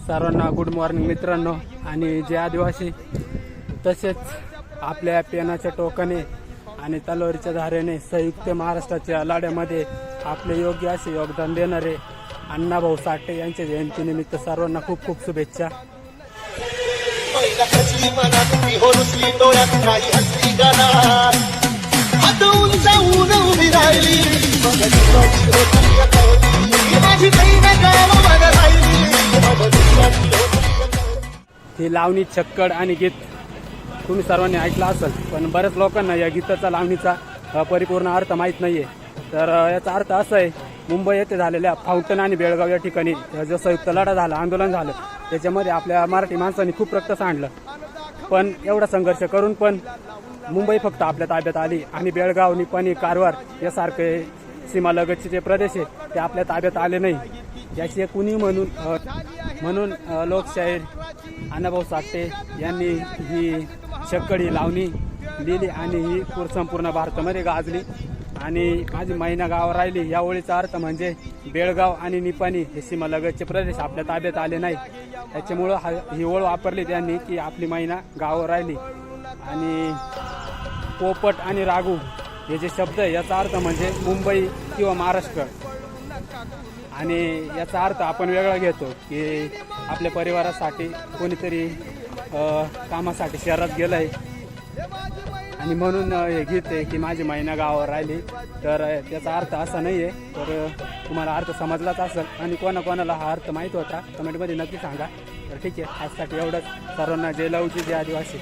सर्वांना good morning मित्रांनो. आणि जे आदिवासी तसेच आपल्या पेनाच्या टोकाने आणि तलवारीच्या धारेने संयुक्त महाराष्ट्राच्या लढ्यामध्ये आपले योग्य असे योगदान देणारे अण्णाभाऊ साठे यांच्या जयंतीनिमित्त सर्वांना खूप खूप शुभेच्छा. ही लावणी, छक्कड आणि गीत तुम्ही सर्वांनी ऐकलं असेल, पण बऱ्याच लोकांना या गीताचा, लावणीचा परिपूर्ण अर्थ माहीत नाहीये. तर याचा अर्थ असा आहे, मुंबई येथे झालेल्या फाउंटन आणि बेळगाव या ठिकाणी जो संयुक्त लढा झाला, आंदोलन झालं, त्याच्यामध्ये आपल्या मराठी माणसांनी खूप रक्त सांडलं. पण एवढा संघर्ष करून पण मुंबई फक्त आपल्या ताब्यात आली आणि बेळगाव, निपाणी, कारवार यासारखे सीमालगतचे जे प्रदेश आहे ते आपल्या ताब्यात आले नाही. याची एक उणीव म्हणून लोकशाहीर अण्णाभाऊ साठे यांनी ही छक्कडी लावणी लिहिली आणि ही संपूर्ण भारतामध्ये गाजली. आणि माझी महिना गाव राहिली या ओळीचा अर्थ म्हणजे बेळगाव आणि निपाणी हे सीमालगतचे प्रदेश आपल्या ताब्यात आले नाही. त्याच्यामुळं ही ओळ वापरली त्यांनी की आपली महिना गावावर राहिली. आणि पोपट आणि राघू हे जे शब्द आहे याचा अर्थ म्हणजे मुंबई किंवा महाराष्ट्र. आणि याचा अर्थ आपण वेगळा घेतो की आपल्या परिवारासाठी कोणीतरी कामासाठी शहरात गेलं आहे आणि म्हणून हे गीत आहे की माझी महिना गावावर राहिली. तर त्याचा अर्थ असा नाही आहे. तर तुम्हाला अर्थ समजलाच असेल आणि कोणाकोणाला हा अर्थ माहीत होता कमेंटमध्ये नक्की सांगा. तर ठीक आहे, आजसाठी एवढंच. सर्वांना जय लवजी, जय आदिवासी.